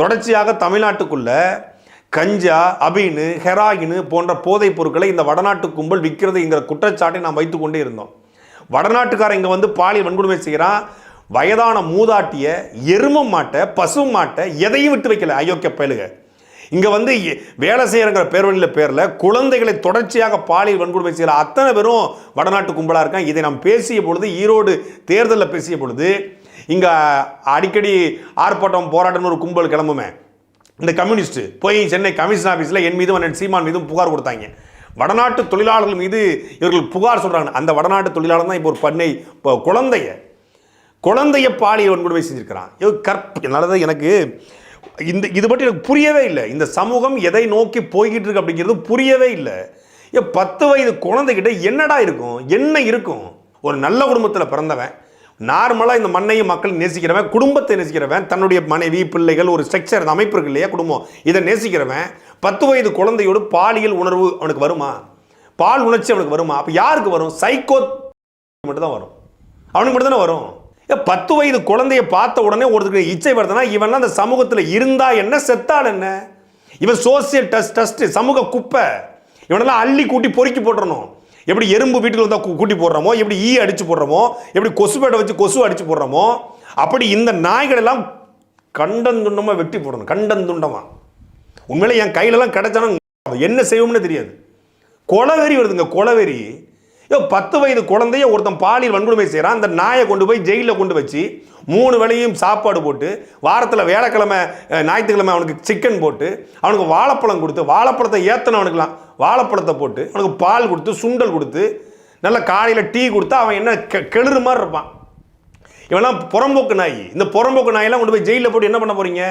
தொடர்ச்சியாக தமிழ்நாட்டுக்குள்ள கஞ்சா, அபீனு, ஹெராயின் போன்ற போதைப் பொருட்களை இந்த வடநாட்டு கும்பல் விற்கிறதுங்கிற குற்றச்சாட்டை நாம் வைத்து கொண்டே இருந்தோம். வடநாட்டுக்காரன் இங்கே வந்து பாலியல் வன்கொடுமை செய்கிறான். வயதான மூதாட்டிய, எரும மாட்டை, பசு மாட்டை எதையும் விட்டு வைக்கல அயோக்கிய பயலுக. இங்கே வந்து வேலை செய்யறங்கிற பேரில் குழந்தைகளை தொடர்ச்சியாக பாலியல் வன்கொடுமை செய்கிற அத்தனை பேரும் வடநாட்டு கும்பலாக இருக்கான். இதை நாம் பேசிய பொழுது, ஈரோடு தேர்தலில் பேசிய பொழுது, இங்கே அடிக்கடி ஆர்ப்பாட்டம் போராட்டம்னு ஒரு கும்பல் கிளம்புமே, இந்த கம்யூனிஸ்ட் போய் சென்னை கமிஷன் ஆஃபீஸில் என் மீதும் அண்ணன் சீமான் மீதும் புகார் கொடுத்தாங்க. வடநாட்டு தொழிலாளர்கள் மீது இவர்கள் புகார் சொல்கிறாங்க. அந்த வடநாட்டு தொழிலாளர் தான் இப்போ ஒரு பண்ணை குழந்தைய பாலியல் வன்கொடுமை செஞ்சுருக்கிறான். நல்லது. எனக்கு இது பற்றி எனக்கு புரியவே இல்லை. இந்த சமூகம் எதை நோக்கி போய்கிட்டு இருக்கு அப்படிங்கிறது புரியவே இல்லை. 10 வயது குழந்தைகிட்ட என்னடா இருக்கும், என்ன இருக்கும்? ஒரு நல்ல குடும்பத்தில் பிறந்தவன், நார்மலாக இந்த மண்ணையும் மக்கள் நேசிக்கிறவன், குடும்பத்தை நேசிக்கிறவன், தன்னுடைய மனைவி, பிள்ளைகள், ஒரு ஸ்ட்ரக்சர், அந்த அமைப்பு இருக்கு இல்லையா, குடும்பம், இதை நேசிக்கிறவன் 10 வயது குழந்தையோடு பாலியல் உணர்வு அவனுக்கு வருமா? பால் உணர்ச்சி அவனுக்கு வருமா? அப்போ யாருக்கு வரும்? சைக்கோ மட்டும் தான் வரும். அவனுக்கு மட்டும் தானே வரும். 10 வயது குழந்தைய பார்த்த உடனே ஒருத்தருக்கு இச்சை வருதுன்னா இவன் அந்த சமூகத்தில் இருந்தா என்ன, செத்தால் என்ன? இவன் சோசியல் டஸ்ட், சமூக குப்பை. இவனெல்லாம் அள்ளி கூட்டி பொறுக்கி போட்டுறணும். எப்படி எறும்பு வீட்டில் வந்தால் கூட்டி போடுறோமோ, எப்படி ஈ அடித்து போடுறோமோ, எப்படி கொசுபேட்டை வச்சு கொசு அடித்து போடுறோமோ, அப்படி இந்த நாய்கள் எல்லாம் கண்டந்துண்டமாக வெட்டி போடணும். கண்டந்துண்டமாக உண்மையிலே என் கையிலலாம் கிடைச்சாலும் என்ன செய்வோம்னு தெரியாது. கொலவெறி வருதுங்க, கொலவெறி. 10 வயது குழந்தைய ஒருத்தன் பாலியல் வன்கொடுமை செய்கிறான். அந்த நாயை கொண்டு போய் ஜெயிலில் கொண்டு வச்சு 3 வேளையும் சாப்பாடு போட்டு, வாரத்தில் வேலைக்கிழமை ஞாயிற்றுக்கிழமை அவனுக்கு சிக்கன் போட்டு, அவனுக்கு வாழைப்பழம் கொடுத்து, வாழைப்பழத்தை ஏற்றனவனுக்குலாம் வாழைப்பழத்தை போட்டு, அவனுக்கு பால் கொடுத்து, சுண்டல் கொடுத்து, நல்லா காலையில் டீ கொடுத்தா அவன் என்ன கெளுறு மாதிரி இருப்பான். இவெல்லாம் புறம்போக்கு நாய். இந்த புறம்போக்கு நாயெல்லாம் கொண்டு போய் ஜெயிலில் போட்டு என்ன பண்ண போகிறீங்க?